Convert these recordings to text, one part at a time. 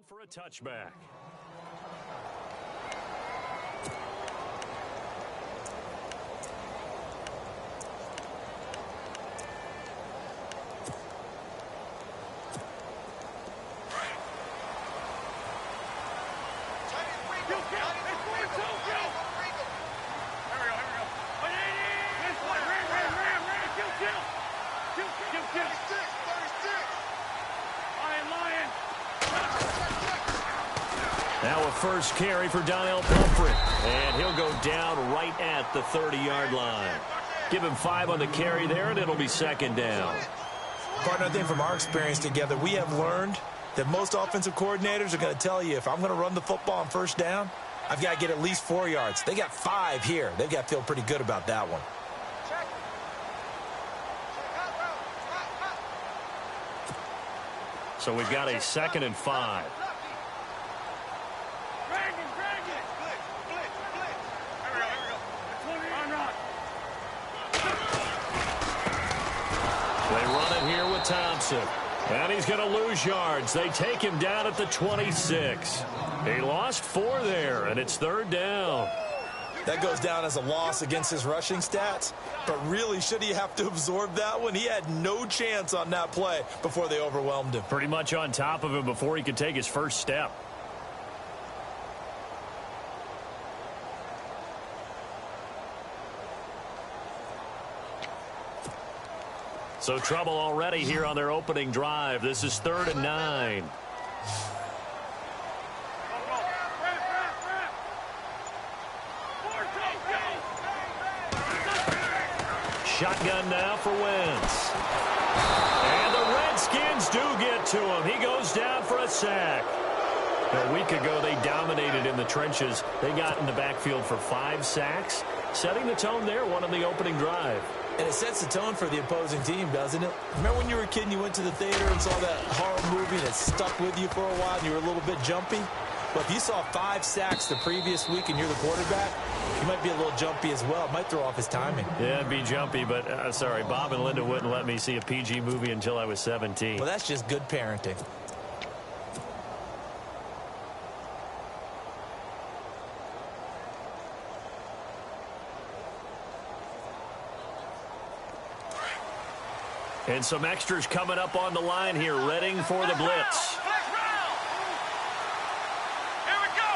For a touchback. Now a first carry for Donnell Pumphrey, and he'll go down right at the 30-yard line. Give him 5 on the carry there, and it'll be second down. Partner, I think from our experience together, we have learned that most offensive coordinators are going to tell you, if I'm going to run the football on first down, I've got to get at least 4 yards. They got 5 here. They've got to feel pretty good about that one. So we've got a 2nd and 5. Thompson, and he's going to lose yards. They take him down at the 26. He lost 4 there, and it's 3rd down. That goes down as a loss against his rushing stats, but really, should he have to absorb that one? He had no chance on that play before they overwhelmed him. Pretty much on top of him before he could take his first step. So trouble already here on their opening drive. This is 3rd and 9. Shotgun now for Wentz. And the Redskins do get to him. He goes down for a sack. A week ago, they dominated in the trenches. They got in the backfield for 5 sacks, setting the tone there, one on the opening drive. And it sets the tone for the opposing team, doesn't it? Remember when you were a kid and you went to the theater and saw that horror movie and it stuck with you for a while and you were a little bit jumpy? Well, if you saw 5 sacks the previous week and you're the quarterback, you might be a little jumpy as well. It might throw off his timing. Yeah, it'd be jumpy, but sorry, Bob and Linda wouldn't let me see a PG movie until I was 17. Well, that's just good parenting. And some extras coming up on the line here, readying for the blitz. Here we go.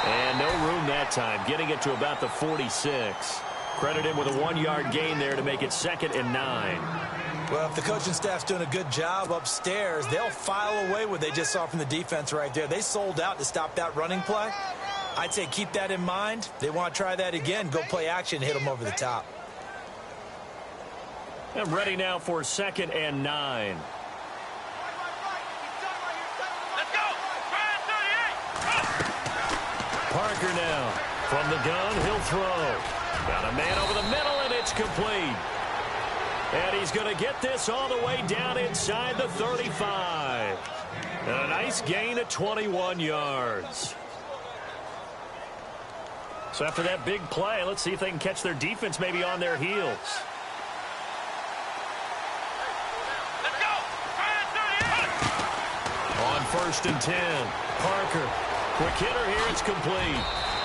And no room that time, getting it to about the 46. Credit him with a 1-yard gain there to make it 2nd and 9. Well, if the coaching staff's doing a good job upstairs, they'll file away what they just saw from the defense right there. They sold out to stop that running play. I'd say keep that in mind. They want to try that again. Go play action, hit them over the top. And ready now for 2nd and 9. Let's go. Parker now. From the gun, he'll throw. Got a man over the middle, and it's complete. And he's going to get this all the way down inside the 35. And a nice gain of 21 yards. So after that big play, let's see if they can catch their defense maybe on their heels. Let's go. On 1st and 10, Parker. Quick hitter here, it's complete.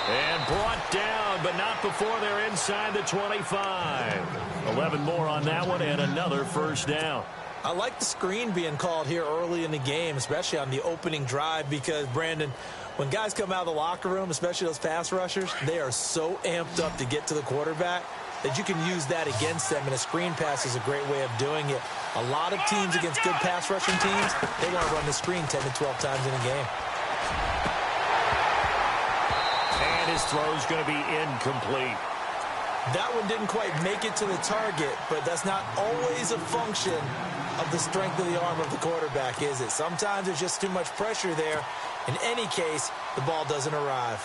And brought down, but not before they're inside the 25. 11 more on that one, and another first down. I like the screen being called here early in the game, especially on the opening drive, because, Brandon, when guys come out of the locker room, especially those pass rushers, they are so amped up to get to the quarterback that you can use that against them, and a screen pass is a great way of doing it. A lot of teams against good pass rushing teams, they want to run the screen 10 to 12 times in a game. And his throw's going to be incomplete. That one didn't quite make it to the target, but that's not always a function of the strength of the arm of the quarterback, is it? Sometimes there's just too much pressure there. In any case, the ball doesn't arrive.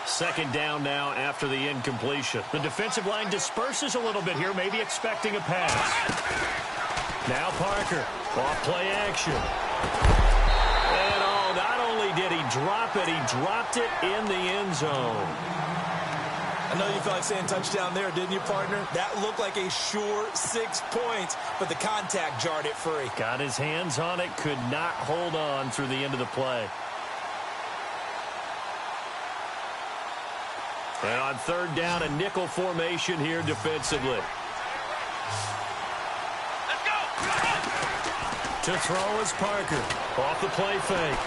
Second down now after the incompletion. The defensive line disperses a little bit here, maybe expecting a pass. Now Parker, off play action. And not only did he drop it? He dropped it in the end zone. I know you felt like saying touchdown there, didn't you, partner? That looked like a sure 6 points, but the contact jarred it free. Got his hands on it, could not hold on through the end of the play. And on third down, a nickel formation here defensively. Let's go. To throw is Parker. Off the play fake.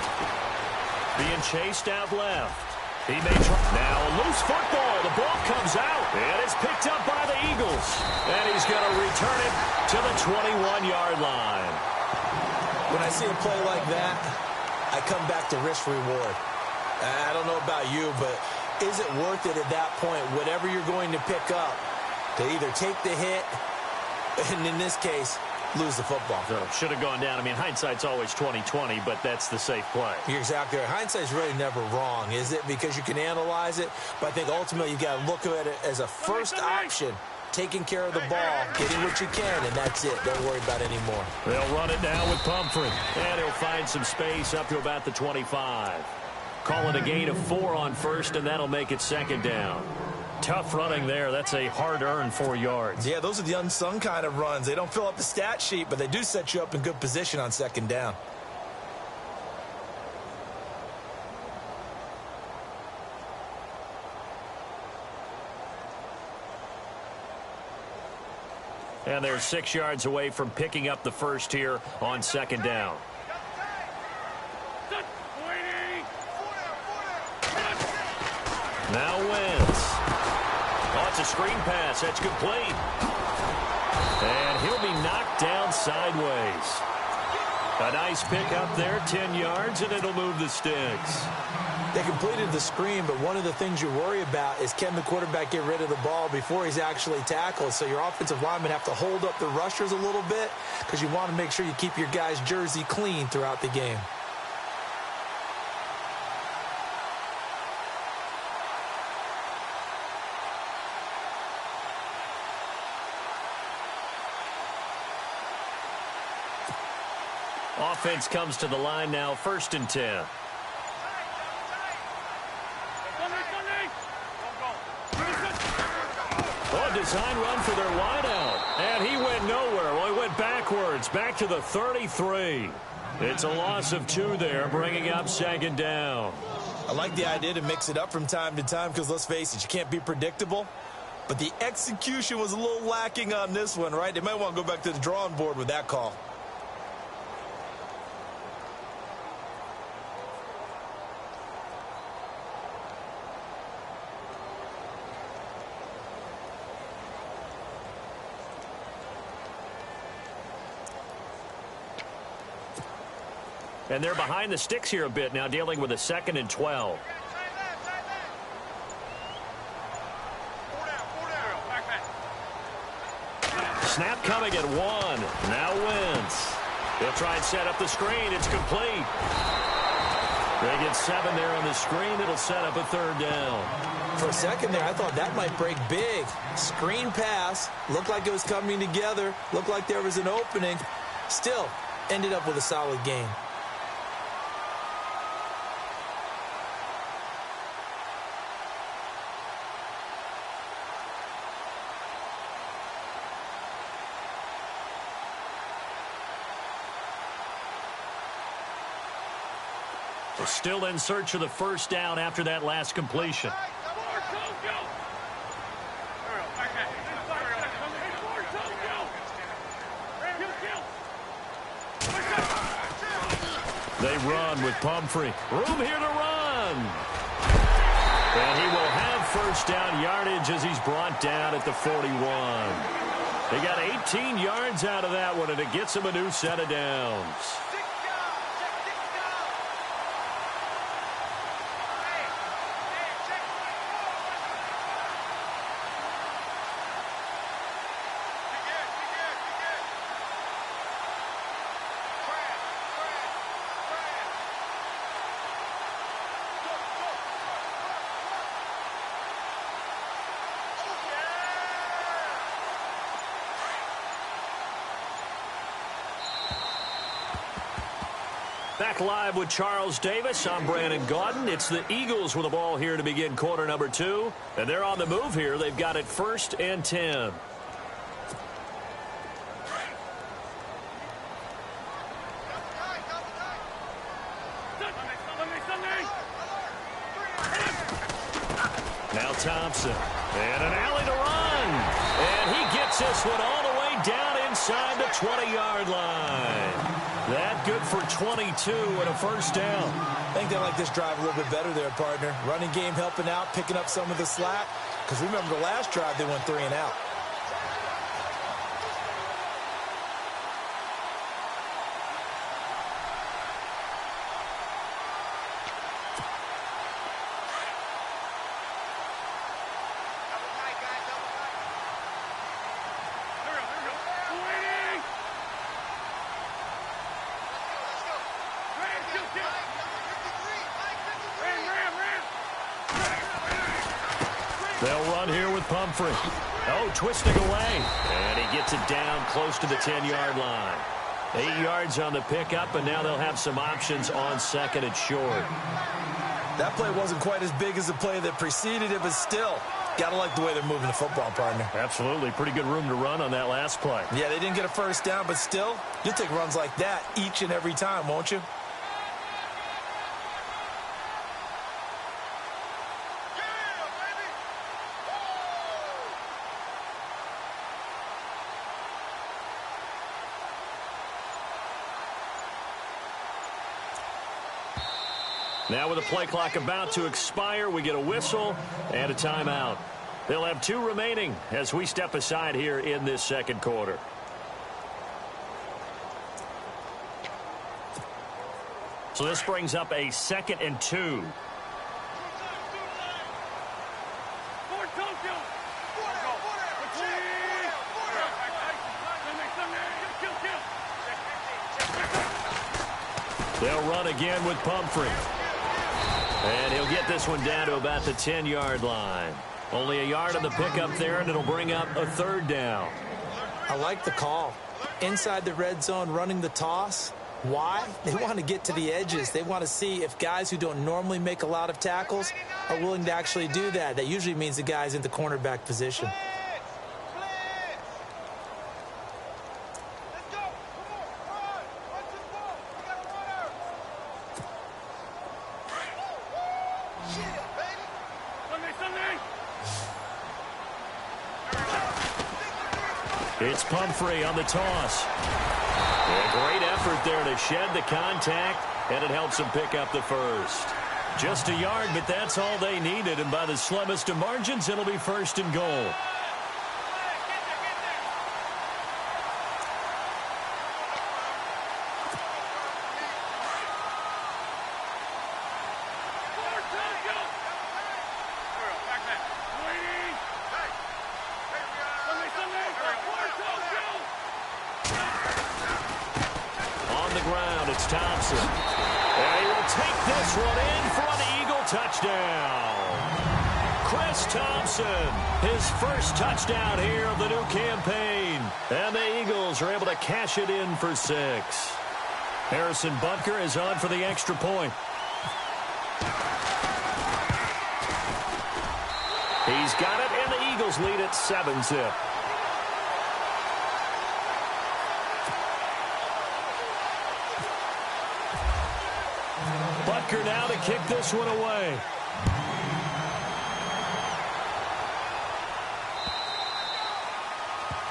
Being chased out left. He may try. Now a loose football. The ball comes out. And it's picked up by the Eagles. And he's going to return it to the 21-yard line. When I see a play like that, I come back to risk-reward. I don't know about you, but is it worth it at that point, whatever you're going to pick up, to either take the hit, and in this case, lose the football? So should have gone down. I mean, hindsight's always 20/20, but that's the safe play. You're exactly right. Hindsight's really never wrong, is it? Because you can analyze it, but I think ultimately you got to look at it as a first option. Taking care of the ball, getting what you can, and that's it. Don't worry about it anymore. They'll run it now with Pumphrey. And he'll find some space up to about the 25. Call it a gain of 4 on first, and that'll make it second down. Tough running there. That's a hard-earned 4 yards. Yeah, those are the unsung kind of runs. They don't fill up the stat sheet, but they do set you up in good position on second down. And they're 6 yards away from picking up the first here on second down. Now Wentz. Oh, it's a screen pass. That's complete. And he'll be knocked down sideways. A nice pick up there, 10 yards, and it'll move the sticks. They completed the screen, but one of the things you worry about is can the quarterback get rid of the ball before he's actually tackled? So your offensive linemen have to hold up the rushers a little bit because you want to make sure you keep your guy's jersey clean throughout the game. Offense comes to the line now, 1st and 10. Oh, design run for their wideout. And he went nowhere. Well, he went backwards, back to the 33. It's a loss of 2 there, bringing up second down. I like the idea to mix it up from time to time because, let's face it, you can't be predictable. But the execution was a little lacking on this one, right? They might want to go back to the drawing board with that call. And they're behind the sticks here a bit now, dealing with a 2nd and 12. Snap coming at 1. Now Wentz. He'll try and set up the screen. It's complete. They get 7 there on the screen. It'll set up a 3rd down. For a second there, I thought that might break big. Screen pass. Looked like it was coming together. Looked like there was an opening. Still, ended up with a solid game. Still in search of the 1st down after that last completion. They run with Pumphrey. Room here to run. And he will have 1st down yardage as he's brought down at the 41. They got 18 yards out of that one, and it gets him a new set of downs. Back live with Charles Davis. I'm Brandon Gaudin. It's the Eagles with the ball here to begin quarter number 2. And they're on the move here. They've got it 1st and 10. Now Thompson. And an alley to run. And he gets this one all the way down inside the 20-yard line. That good for 22 and a 1st down. I think they like this drive a little bit better there, partner. Running game helping out, picking up some of the slack. Because remember the last drive, they went 3 and out. They'll run here with Pumphrey. Oh, twisting away. And he gets it down close to the 10-yard line. 8 yards on the pickup, and now they'll have some options on 2nd and short. That play wasn't quite as big as the play that preceded it, but still, got to like the way they're moving the football, partner. Absolutely. Pretty good room to run on that last play. Yeah, they didn't get a 1st down, but still, you'll take runs like that each and every time, won't you? Now with the play clock about to expire, we get a whistle and a timeout. They'll have 2 remaining as we step aside here in this 2nd quarter. So this brings up a 2nd and 2. They'll run again with Pumphrey. And he'll get this one down to about the 10-yard line. Only a yard on the pickup there, and it'll bring up a 3rd down. I like the call. Inside the red zone, running the toss. Why? They want to get to the edges. They want to see if guys who don't normally make a lot of tackles are willing to actually do that. That usually means the guy's in the cornerback position. It's Pumphrey on the toss. A great effort there to shed the contact, and it helps him pick up the 1st. Just a yard, but that's all they needed, and by the slimmest of margins, it'll be 1st and goal. Thompson. And he will take this one in for an Eagle touchdown. Chris Thompson, his 1st touchdown here of the new campaign. And the Eagles are able to cash it in for 6. Harrison Butker is on for the extra point. He's got it, and the Eagles lead at 7-zip. Butker now to kick this one away.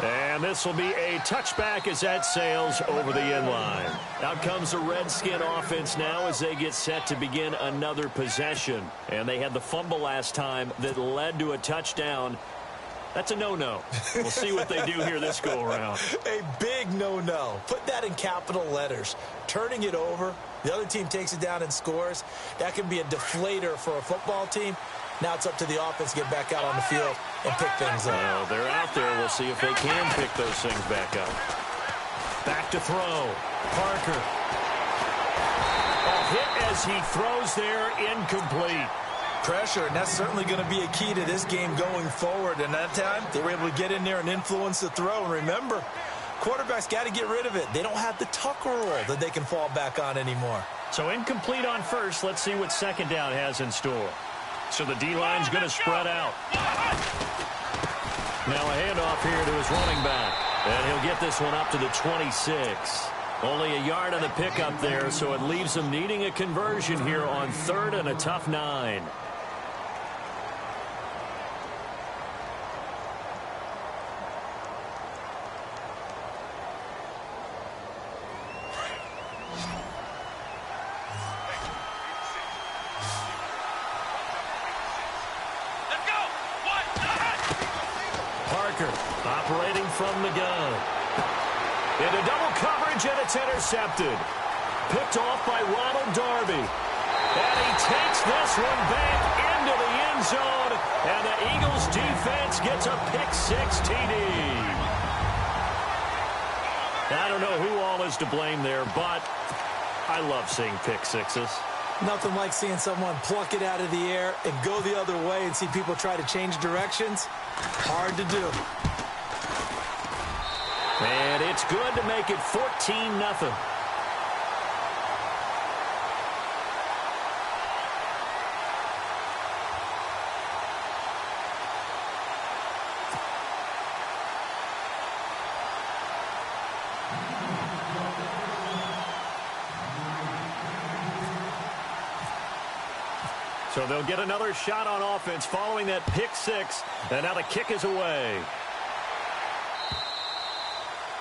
And this will be a touchback as that sails over the end line. Out comes the Redskin offense now as they get set to begin another possession. And they had the fumble last time that led to a touchdown. That's a no-no. We'll see what they do here this go-around. A big no-no. Put that in capital letters. Turning it over, the other team takes it down and scores. That can be a deflator for a football team. Now it's up to the offense to get back out on the field and pick things up. Well, they're out there. We'll see if they can pick those things back up. Back to throw. Parker. A hit as he throws there, incomplete. Pressure, and that's certainly going to be a key to this game going forward. And that time, they were able to get in there and influence the throw. And remember, quarterbacks got to get rid of it. They don't have the tuck rule that they can fall back on anymore. So incomplete on first. Let's see what second down has in store. So the D-line's going to spread out. Now a handoff here to his running back. And he'll get this one up to the 26. Only a yard on the pickup there, so it leaves him needing a conversion here on 3rd and a tough 9. Operating from the gun. Into double coverage, and it's intercepted. Picked off by Ronald Darby. And he takes this one back into the end zone. And the Eagles defense gets a pick-6 TD. I don't know who all is to blame there, but I love seeing pick-6s. Nothing like seeing someone pluck it out of the air and go the other way and see people try to change directions. Hard to do. And it's good to make it 14-0. So they'll get another shot on offense following that pick-6. And now the kick is away.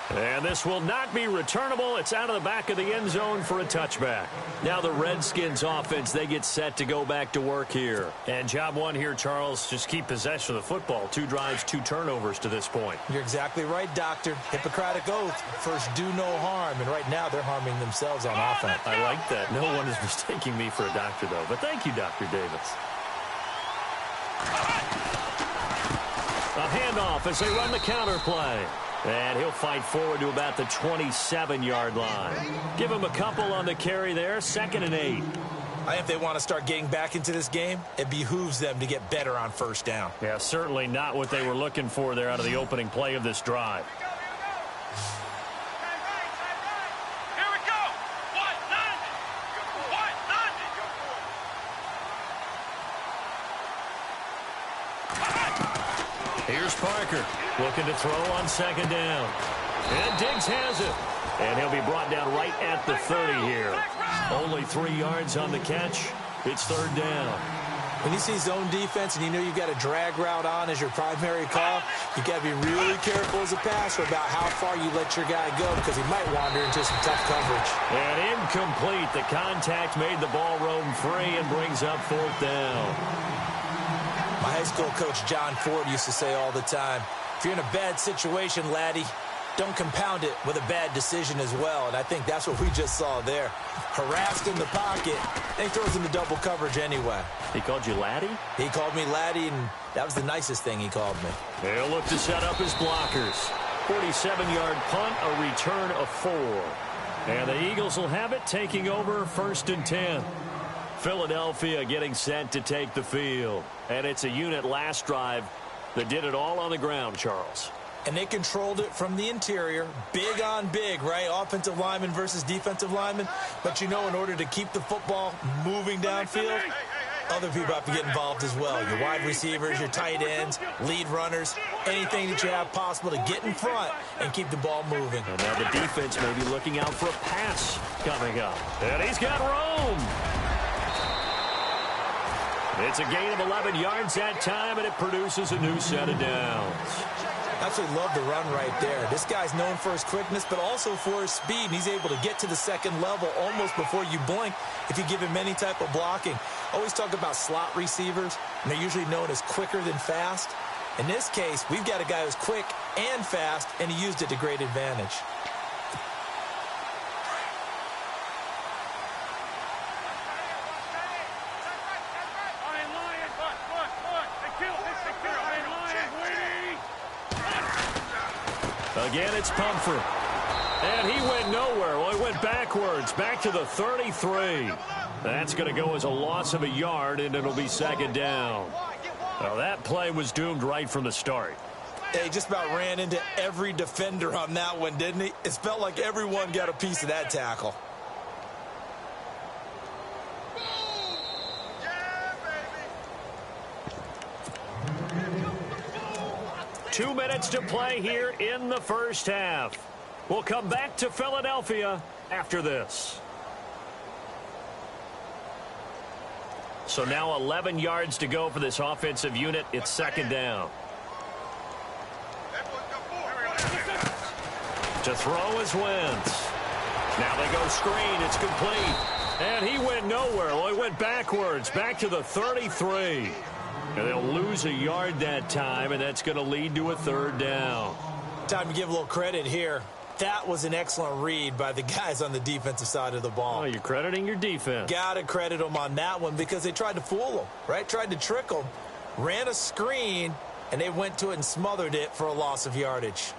And this will not be returnable. It's out of the back of the end zone for a touchback. Now the Redskins offense, they get set to go back to work here. And job one here, Charles, just keep possession of the football. 2 drives, 2 turnovers to this point. You're exactly right, Doctor. Hippocratic oath. First, do no harm. And right now, they're harming themselves on offense. I like that. No one is mistaking me for a doctor, though. But thank you, Dr. Davis. A handoff as they run the counter play. And he'll fight forward to about the 27-yard line. Give him a couple on the carry there. 2nd and 8. I think if they want to start getting back into this game, it behooves them to get better on first down. Yeah, certainly not what they were looking for there out of the opening play of this drive. Here we go. 190. Here's Parker looking to throw on 2nd down. And Diggs has it. And he'll be brought down right at the 30 here. Only 3 yards on the catch. It's 3rd down. When you see zone defense and you know you've got a drag route on as your primary call, you got to be really careful as a passer about how far you let your guy go because he might wander into some tough coverage. And incomplete. The contact made the ball roam free and brings up 4th down. My high school coach, John Ford, used to say all the time, if you're in a bad situation, laddie, don't compound it with a bad decision as well. And I think that's what we just saw there. Harassed in the pocket, and he throws into double coverage anyway. He called you laddie? He called me laddie, and that was the nicest thing he called me. He'll look to set up his blockers. 47-yard punt, a return of 4. And the Eagles will have it, taking over 1st and 10. Philadelphia getting set to take the field. And it's a unit last drive that did it all on the ground, Charles. And they controlled it from the interior. Big on big, right? Offensive lineman versus defensive lineman. But, you know, in order to keep the football moving downfield, other people have to get involved as well. Your wide receivers, your tight ends, lead runners, anything that you have possible to get in front and keep the ball moving. And now the defense may be looking out for a pass coming up. And he's got room. It's a gain of 11 yards that time, and it produces a new set of downs. Absolutely love the run right there. This guy's known for his quickness, but also for his speed. And he's able to get to the 2nd level almost before you blink if you give him any type of blocking. Always talk about slot receivers, and they're usually known as quicker than fast. In this case, we've got a guy who's quick and fast, and he used it to great advantage. Again, it's Pumphrey. And he went nowhere. Well, he went backwards, back to the 33. That's going to go as a loss of a yard, and it'll be 2nd down. Well, that play was doomed right from the start. He just about ran into every defender on that one, didn't he? It felt like everyone got a piece of that tackle. 2 minutes to play here in the first half. We'll come back to Philadelphia after this. So now 11 yards to go for this offensive unit. It's second down. To throw is Wentz. Now they go screen. It's complete. And he went nowhere. Well, he went backwards, back to the 33. And they'll lose a yard that time, and that's going to lead to a third down. Time to give a little credit here. That was an excellent read by the guys on the defensive side of the ball. Oh, you're crediting your defense. Got to credit them on that one because they tried to fool them, right? Tried to trick them. Ran a screen, and they went to it and smothered it for a loss of yardage.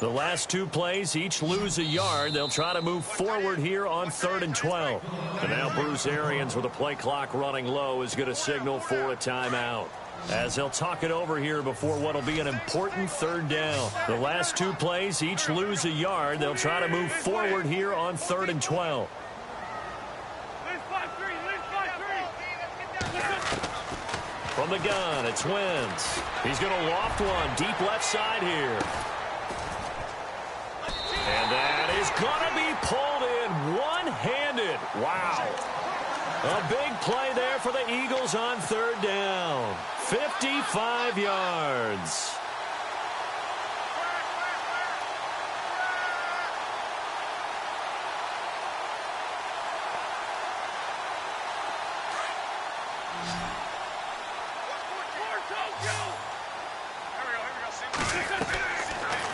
The last two plays each lose a yard. They'll try to move forward here on 3rd and 12. And now Bruce Arians with the play clock running low is going to signal for a timeout. As they'll talk it over here before what will be an important third down. The last two plays each lose a yard. They'll try to move forward here on 3rd and 12. From the gun, it's Wentz. He's going to loft one deep left side here. And that is going to be pulled in one-handed. Wow. A big play there for the Eagles on 3rd down. 55 yards.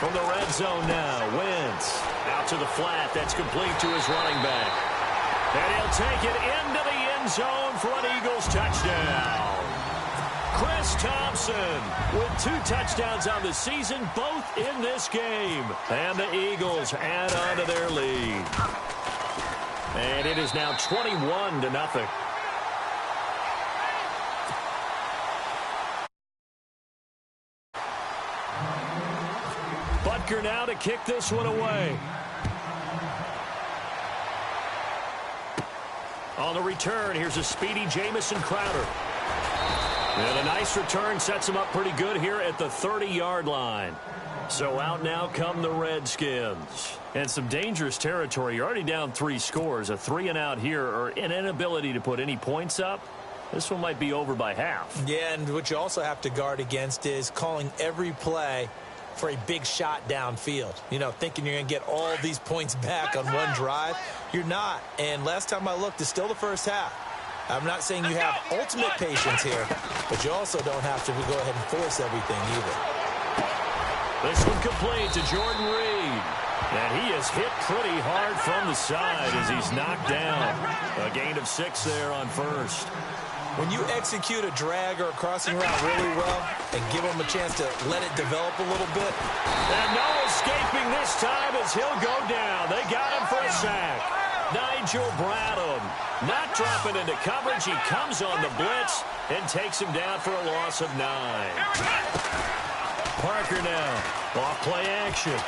From the red zone now, Wentz out to the flat. That's complete to his running back. And he'll take it into the end zone for an Eagles touchdown. Chris Thompson with 2 touchdowns on the season, both in this game. And the Eagles add on to their lead. And it is now 21-0. Butker now to kick this one away. On the return, here's a speedy Jamison Crowder. And a nice return sets him up pretty good here at the 30-yard line. So out now come the Redskins. And some dangerous territory. You're already down 3 scores. A 3-and-out here, or an inability to put any points up. This one might be over by half. Yeah, and what you also have to guard against is calling every play for a big shot downfield. You know, thinking you're going to get all these points back on one drive. You're not. And last time I looked, it's still the first half. I'm not saying you have ultimate patience here, but you also don't have to go ahead and force everything either. This one complete to Jordan Reed. And he is hit pretty hard from the side as he's knocked down. A gain of 6 there on first. When you execute a drag or a crossing route really well and give them a chance to let it develop a little bit. And no escaping this time as he'll go down. They got him for a sack. Nigel Bradham not dropping into coverage. He comes on the blitz and takes him down for a loss of 9. Parker now. Off play action.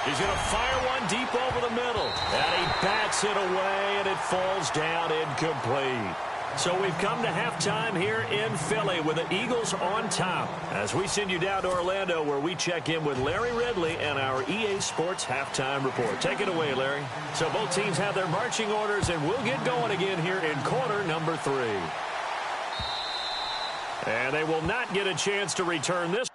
He's going to fire one deep over the middle. And he bats it away, and it falls down incomplete. So we've come to halftime here in Philly with the Eagles on top as we send you down to Orlando where we check in with Larry Ridley and our EA Sports Halftime Report. Take it away, Larry. So both teams have their marching orders, and we'll get going again here in quarter number 3. And they will not get a chance to return this.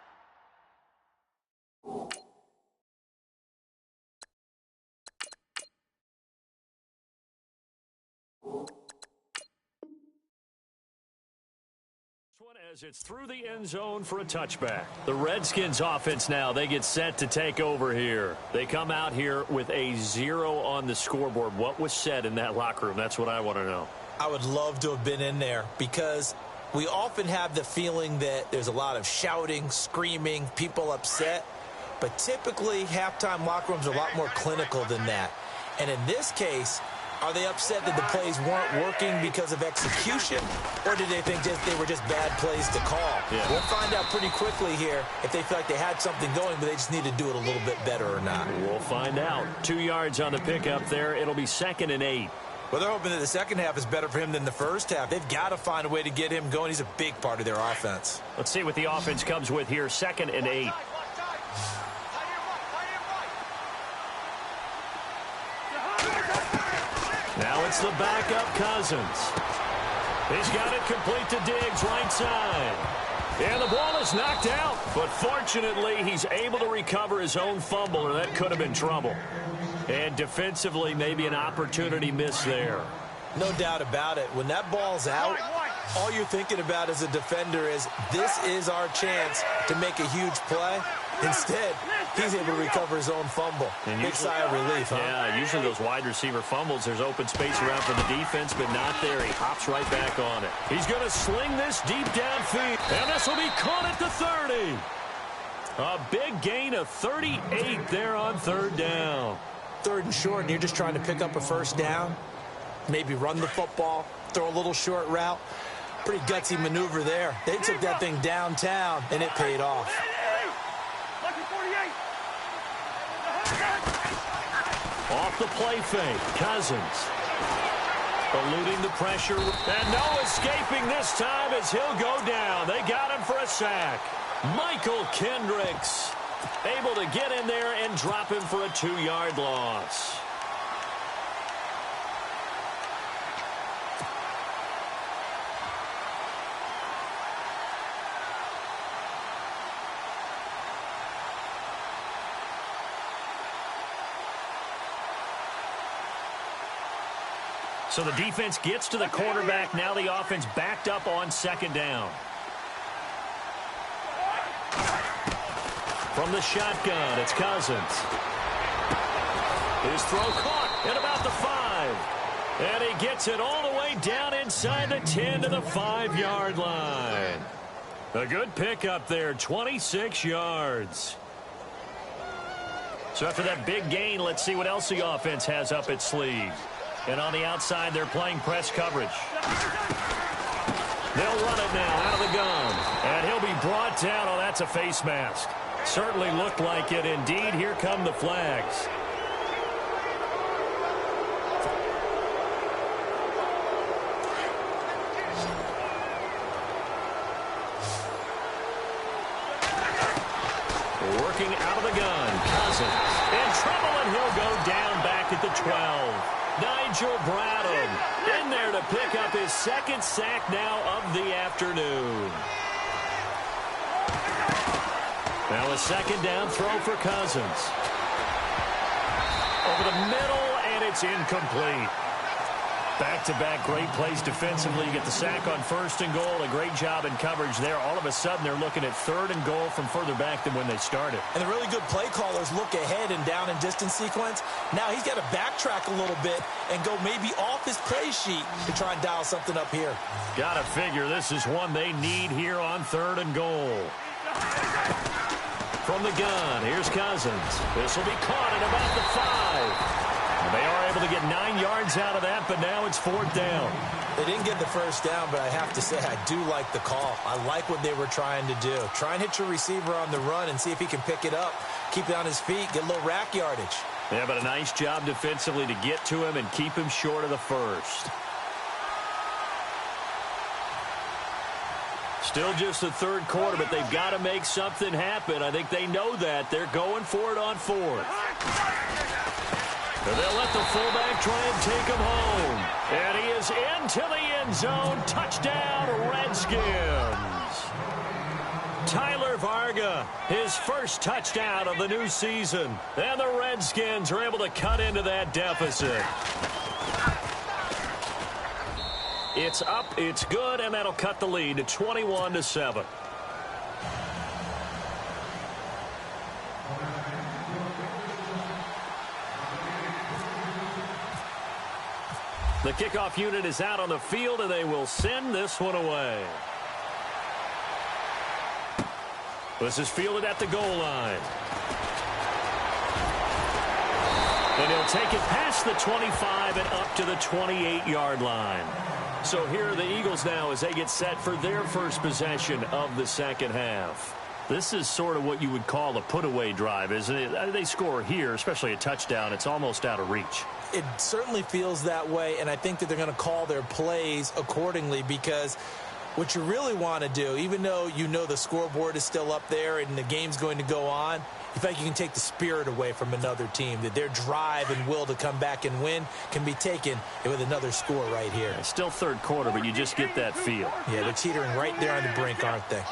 As it's through the end zone for a touchback. The Redskins offense now, they get set to take over here. They come out here with a 0 on the scoreboard. What was said in that locker room? That's what I want to know. I would love to have been in there because we often have the feeling that there's a lot of shouting, screaming, people upset. But typically, halftime locker rooms are a lot more clinical than that. And in this case, Are they upset that the plays weren't working because of execution, or did they think they were just bad plays to call? Yeah. We'll find out pretty quickly here if they feel like they had something going, but they just need to do it a little bit better or not. We'll find out. 2 yards on the pickup there. It'll be 2nd and 8. Well, they're hoping that the second half is better for him than the first half. They've got to find a way to get him going. He's a big part of their offense. Let's see what the offense comes with here. 2nd and 8. Now it's the backup Cousins. He's got it complete to Diggs, right side. And the ball is knocked out. But fortunately, he's able to recover his own fumble, or that could have been trouble. And defensively, maybe an opportunity missed there. No doubt about it. When that ball's out, all you're thinking about as a defender is, this is our chance to make a huge play. Instead, he's able to recover his own fumble. Big sigh of relief, huh? Yeah, usually those wide receiver fumbles, there's open space around for the defense, but not there. He hops right back on it. He's going to sling this deep downfield, and this will be caught at the 30. A big gain of 38 there on 3rd down. 3rd and short, and you're just trying to pick up a first down. Maybe run the football, throw a little short route. Pretty gutsy maneuver there. They took that thing downtown, and it paid off. Off the play fake, Cousins. Eluding the pressure, and no escaping this time as he'll go down. They got him for a sack. Michael Kendricks able to get in there and drop him for a 2-yard loss. So the defense gets to the quarterback. Now the offense backed up on 2nd down. From the shotgun, it's Cousins. His throw caught at about the 5. And he gets it all the way down inside the 10 to the 5-yard line. A good pickup there, 26 yards. So after that big gain, let's see what else the offense has up its sleeve. And on the outside, they're playing press coverage. They'll run it now out of the gun. And he'll be brought down. Oh, that's a face mask. Certainly looked like it. Indeed, here come the flags. Working out of the gun. Cousins in trouble, and he'll go down back at the 12. Nigel Bradham in there to pick up his 2nd sack now of the afternoon. Now a 2nd down throw for Cousins. Over the middle, and it's incomplete. Back-to-back great plays defensively. You get the sack on 1st and goal. A great job in coverage there. All of a sudden, they're looking at 3rd and goal from further back than when they started. And the really good play callers look ahead and down and distance sequence. Now he's got to backtrack a little bit and go maybe off his play sheet to try and dial something up here. Got to figure this is one they need here on 3rd and goal. From the gun, here's Cousins. This will be caught at about the 5. They are able to get 9 yards out of that, but now it's 4th down. They didn't get the first down, but I have to say I do like the call. I like what they were trying to do. Try and hit your receiver on the run and see if he can pick it up, keep it on his feet, get a little rack yardage. Yeah, but a nice job defensively to get to him and keep him short of the first. Still just the 3rd quarter, but they've got to make something happen. I think they know that. They're going for it on 4th. And they'll let the fullback try and take him home. And he is into the end zone. Touchdown, Redskins. Tyler Varga, his first touchdown of the new season. And the Redskins are able to cut into that deficit. It's up, it's good, and that'll cut the lead to 21-7. The kickoff unit is out on the field, and they will send this one away. This is fielded at the goal line. And he'll take it past the 25 and up to the 28-yard line. So here are the Eagles now as they get set for their first possession of the second half. This is sort of what you would call a put-away drive, isn't it? They score here, especially a touchdown. It's almost out of reach. It certainly feels that way, and I think that they're going to call their plays accordingly because what you really want to do, even though you know the scoreboard is still up there and the game's going to go on, you feel like you can take the spirit away from another team, that their drive and will to come back and win can be taken with another score right here. It's still third quarter, but you just get that feel. Yeah, they're teetering right there on the brink, aren't they?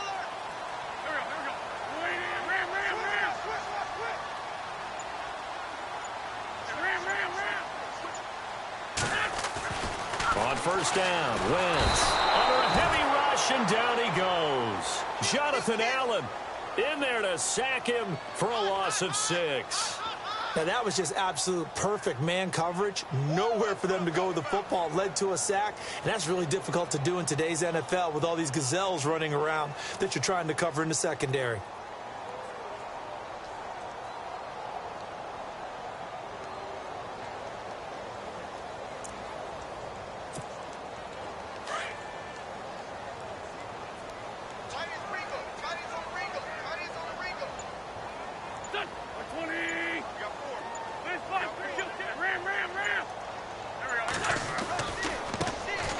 On first down, Wentz under a heavy rush, and down he goes. Jonathan Allen in there to sack him for a loss of 6. Now, that was just absolute perfect man coverage. Nowhere for them to go with the football. Led to a sack, and that's really difficult to do in today's NFL with all these gazelles running around that you're trying to cover in the secondary.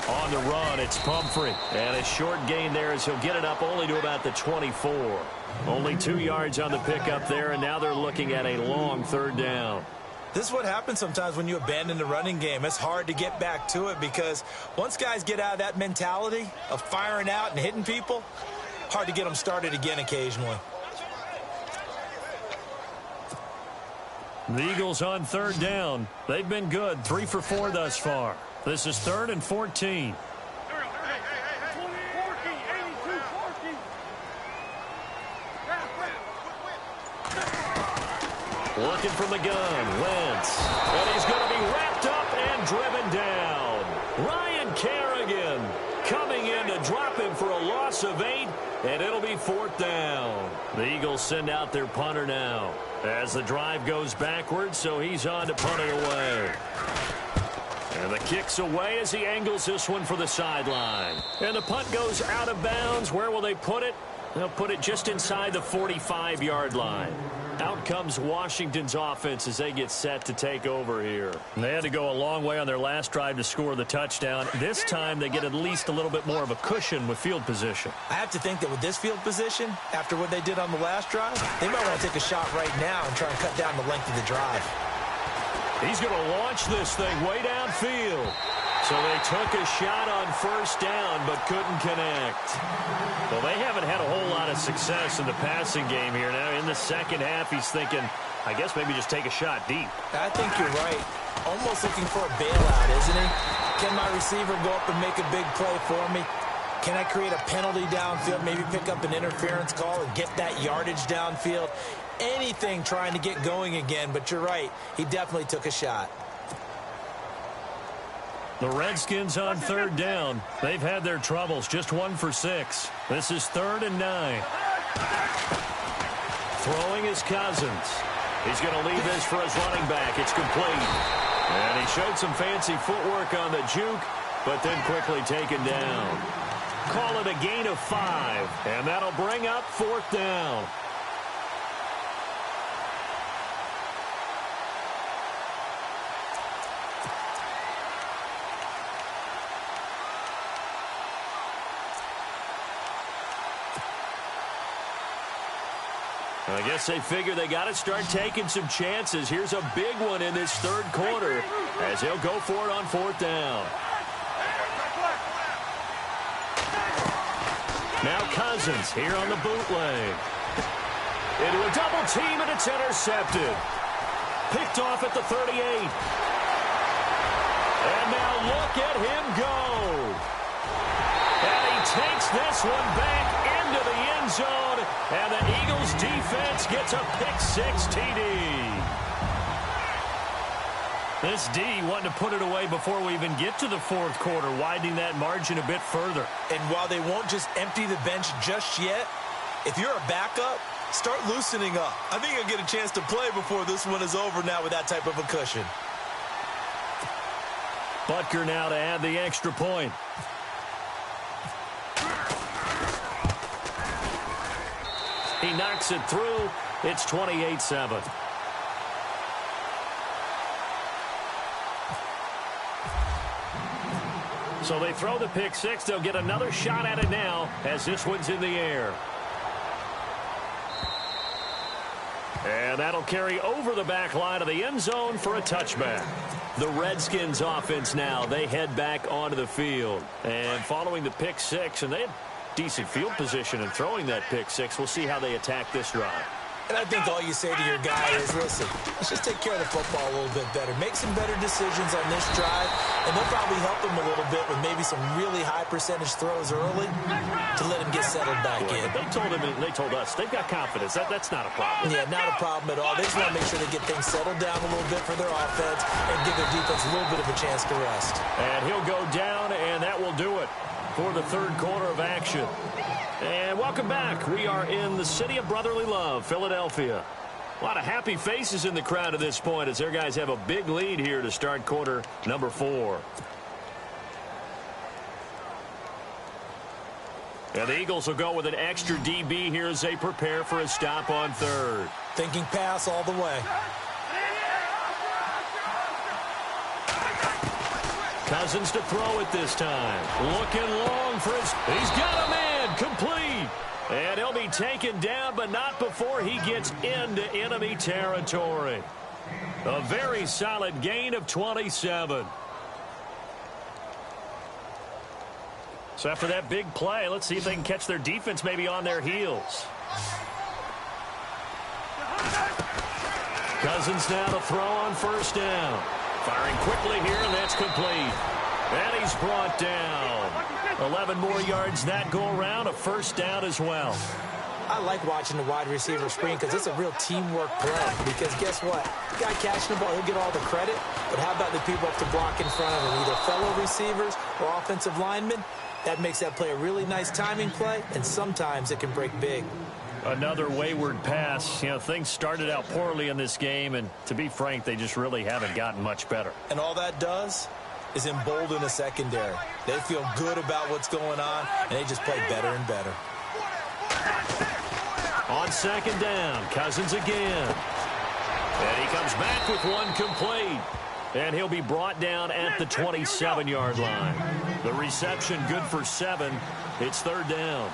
On the run, it's Pumphrey. And a short gain there as he'll get it up only to about the 24. Only 2 yards on the pickup there, and now they're looking at a long third down. This is what happens sometimes when you abandon the running game. It's hard to get back to it because once guys get out of that mentality of firing out and hitting people, hard to get them started again occasionally. The Eagles on third down. They've been good, 3 for 4 thus far. This is 3rd and 14. Looking from the gun, Wentz. And he's going to be wrapped up and driven down. Ryan Kerrigan coming in to drop him for a loss of 8, and it'll be 4th down. The Eagles send out their punter now as the drive goes backwards, so he's on to punt it away. And the kick's away as he angles this one for the sideline. And the punt goes out of bounds. Where will they put it? They'll put it just inside the 45-yard line. Out comes Washington's offense as they get set to take over here. And they had to go a long way on their last drive to score the touchdown. This time they get at least a little bit more of a cushion with field position. I have to think that with this field position, after what they did on the last drive, they might want to take a shot right now and try and cut down the length of the drive. He's going to launch this thing way downfield. So they took a shot on first down but couldn't connect. Well, they haven't had a whole lot of success in the passing game here. Now in the second half, he's thinking, I guess maybe just take a shot deep. I think you're right. Almost looking for a bailout, isn't he? Can my receiver go up and make a big play for me? Can I create a penalty downfield, maybe pick up an interference call and get that yardage downfield? Anything trying to get going again, but you're right. He definitely took a shot. The Redskins on third down. They've had their troubles, just 1 for 6. This is 3rd and 9. Throwing is Cousins. He's going to leave this for his running back. It's complete. And he showed some fancy footwork on the juke, but then quickly taken down. Call it a gain of 5, and that'll bring up 4th down. I guess they figure they got to start taking some chances. Here's a big one in this third quarter as he'll go for it on 4th down. Now Cousins here on the bootleg. Into a double team, and it's intercepted. Picked off at the 38. And now look at him go. And he takes this one back into the end zone, and the Eagles defense gets a pick-6 TD. This D wanting to put it away before we even get to the 4th quarter, widening that margin a bit further. And while they won't just empty the bench just yet, if you're a backup, Start loosening up. I think he'll get a chance to play before this one is over now with that type of a cushion. Butker now to add the extra point. He knocks it through. It's 28-7. So they throw the pick six. They'll get another shot at it now as this one's in the air. And that'll carry over the back line of the end zone for a touchback. The Redskins offense now, they head back onto the field. And following the pick six, and they had decent field position in throwing that pick six. We'll see how they attack this drive. And I think all you say to your guy is, listen, let's just take care of the football a little bit better. Make some better decisions on this drive, and they'll probably help him a little bit with maybe some really high percentage throws early to let him get settled back in. They told us they've got confidence. That's not a problem. Yeah, not a problem at all. They just want to make sure they get things settled down a little bit for their offense and give their defense a little bit of a chance to rest. And he'll go down, and that will do it for the third quarter of action. And welcome back. We are in the city of brotherly love, Philadelphia. A lot of happy faces in the crowd at this point as their guys have a big lead here to start quarter number 4. And the Eagles will go with an extra DB here as they prepare for a stop on third. Thinking pass all the way. Cousins to throw it this time. Looking long for his... He's got a man. Complete. And he'll be taken down, but not before he gets into enemy territory. A very solid gain of 27. So after that big play, let's see if they can catch their defense maybe on their heels. Cousins now to throw on first down. Firing quickly here, and that's complete. And he's brought down. 11 more yards that go around, a first down as well. I like watching the wide receiver screen because it's a real teamwork play. Because guess what? The guy catching the ball, he'll get all the credit. But how about the people up to block in front of him, either fellow receivers or offensive linemen? That makes that play a really nice timing play, and sometimes it can break big. Another wayward pass. You know, things started out poorly in this game, and to be frank, they just really haven't gotten much better. And all that does is embolden the secondary. They feel good about what's going on, and they just play better and better. On second down, Cousins again. And he comes back with one complete. And he'll be brought down at the 27-yard line. The reception good for 7. It's third down.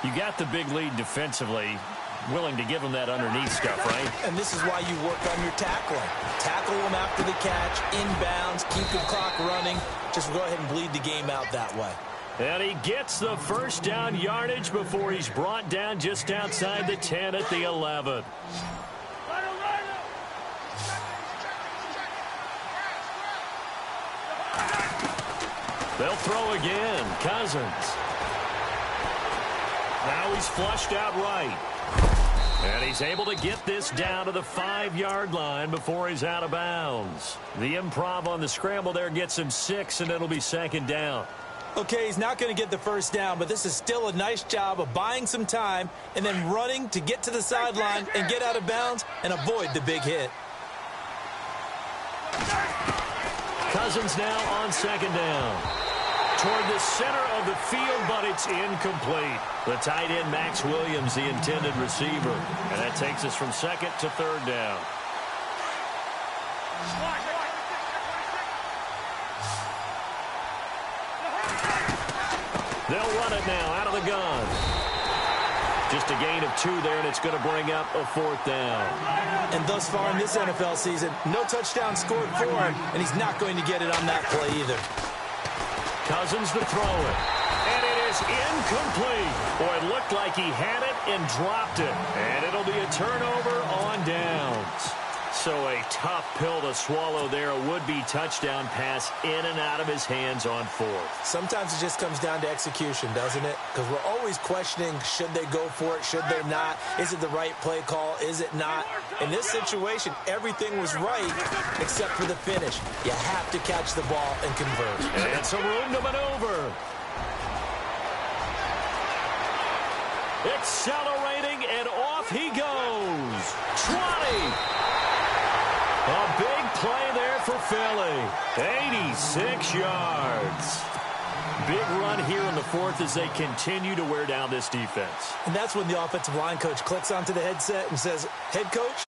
You got the big lead defensively. Willing to give them that underneath stuff, right? And this is why you work on your tackling. Tackle them after the catch, inbounds, keep the clock running. Just go ahead and bleed the game out that way. And he gets the first down yardage before he's brought down just outside the 10 at the 11. They'll throw again. Cousins. Now he's flushed out right. And he's able to get this down to the 5-yard line before he's out of bounds. The improv on the scramble there gets him 6, and it'll be second down. Okay, he's not going to get the first down, but this is still a nice job of buying some time and then running to get to the sideline and get out of bounds and avoid the big hit. Cousins now on second down. Toward the center of the field, but it's incomplete. The tight end, Max Williams, the intended receiver. And that takes us from second to third down. They'll run it now out of the gun. Just a gain of 2 there, and it's going to bring up a fourth down. And thus far in this NFL season, no touchdown scored for him, and he's not going to get it on that play either. Cousins to throw it. And it is incomplete. Boy, it looked like he had it and dropped it. And it'll be a turnover on downs. So a tough pill to swallow there. A would-be touchdown pass in and out of his hands on fourth. Sometimes it just comes down to execution, doesn't it? Because we're always questioning, should they go for it, should they not? Is it the right play call, is it not? In this situation, everything was right except for the finish. You have to catch the ball and convert. And some room to maneuver. Accelerating and off He goes 20. A big play there for Philly. 86 yards. Big run here in the fourth as they continue to wear down this defense. And that's when the offensive line coach clicks onto the headset and says, head coach,